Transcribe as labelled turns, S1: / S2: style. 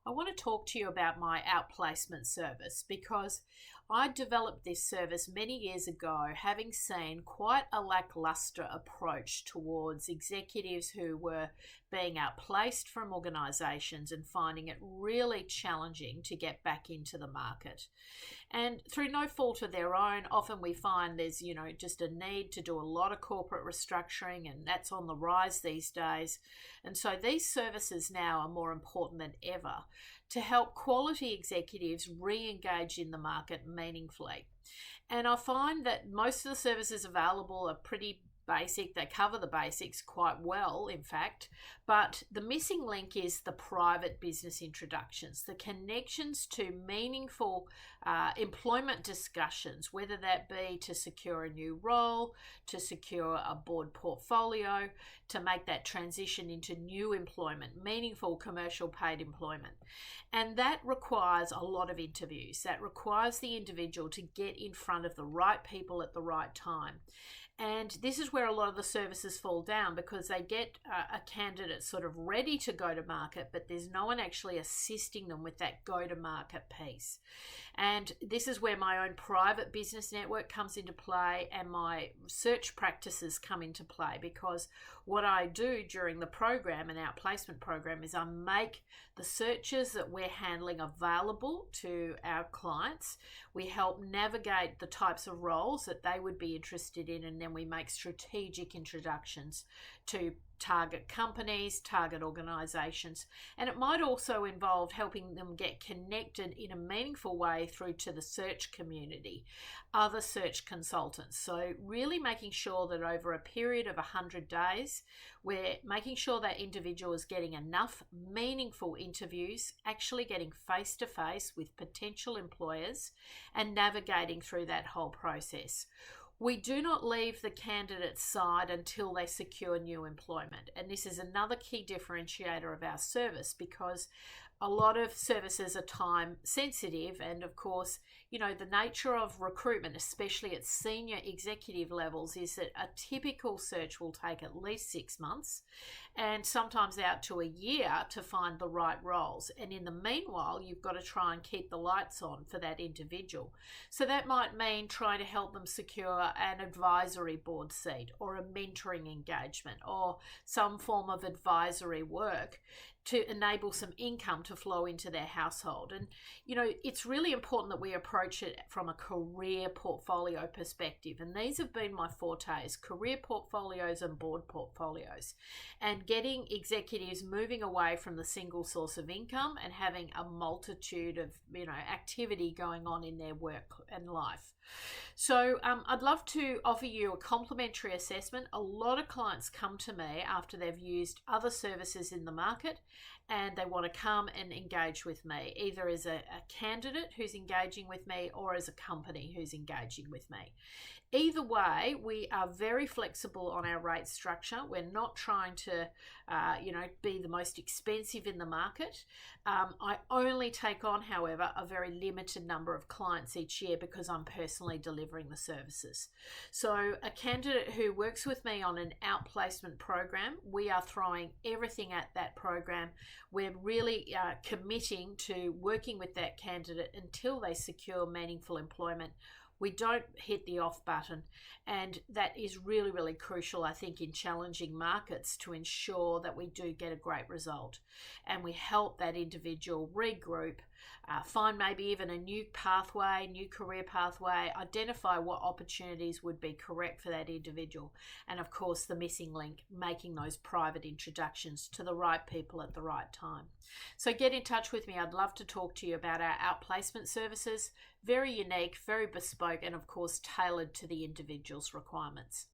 S1: I want to talk to you about my outplacement service because I developed this service many years ago, having seen quite a lackluster approach towards executives who were being outplaced from organisations and finding it really challenging to get back into the market. And through no fault of their own, often we find there's, just a need to do a lot of corporate restructuring, and that's on the rise these days. And so these services now are more important than ever to help quality executives re-engage in the market meaningfully. And I find that most of the services available are pretty basic. They cover the basics quite well, in fact, but the missing link is the private business introductions, the connections to meaningful employment discussions, whether that be to secure a new role, to secure a board portfolio, to make that transition into new employment, meaningful commercial paid employment. And that requires a lot of interviews. That requires the individual to get in front of the right people at the right time. And this is where a lot of the services fall down, because they get a candidate sort of ready to go to market, but there's no one actually assisting them with that go to market piece. And this is where my own private business network comes into play and my search practices come into play, because what I do during the program, an outplacement program, is I make the searches that we're handling available to our clients. We help navigate the types of roles that they would be interested in, and then we make strategic introductions to target companies, target organisations, and it might also involve helping them get connected in a meaningful way through to the search community, other search consultants. So really making sure that over a period of 100 days, we're making sure that individual is getting enough meaningful interviews, actually getting face-to-face with potential employers and navigating through that whole process. We do not leave the candidate's side until they secure new employment. And this is another key differentiator of our service, because a lot of services are time sensitive. And of course, the nature of recruitment, especially at senior executive levels, is that a typical search will take at least 6 months and sometimes out to a year to find the right roles. And in the meanwhile, you've got to try and keep the lights on for that individual. So that might mean trying to help them secure an advisory board seat or a mentoring engagement or some form of advisory work to enable some income to flow into their household. And, it's really important that we approach it from a career portfolio perspective. And these have been my fortes: career portfolios and board portfolios, and getting executives moving away from the single source of income and having a multitude of, activity going on in their work and life. So I'd love to offer you a complimentary assessment. A lot of clients come to me after they've used other services in the market and they want to come and engage with me, either as a candidate who's engaging with me or as a company who's engaging with me. Either way, we are very flexible on our rate structure. We're not trying to, be the most expensive in the market. I only take on, however, a very limited number of clients each year because I'm personally delivering the services. So a candidate who works with me on an outplacement program, we are throwing everything at that program. We're really committing to working with that candidate until they secure meaningful employment. We don't hit the off button, and that is really, really crucial, I think, in challenging markets, to ensure that we do get a great result and we help that individual regroup, find maybe even a new pathway, new career pathway, identify what opportunities would be correct for that individual, and of course the missing link, making those private introductions to the right people at the right time. So get in touch with me. I'd love to talk to you about our outplacement services. Very unique, very bespoke, and of course tailored to the individual's requirements.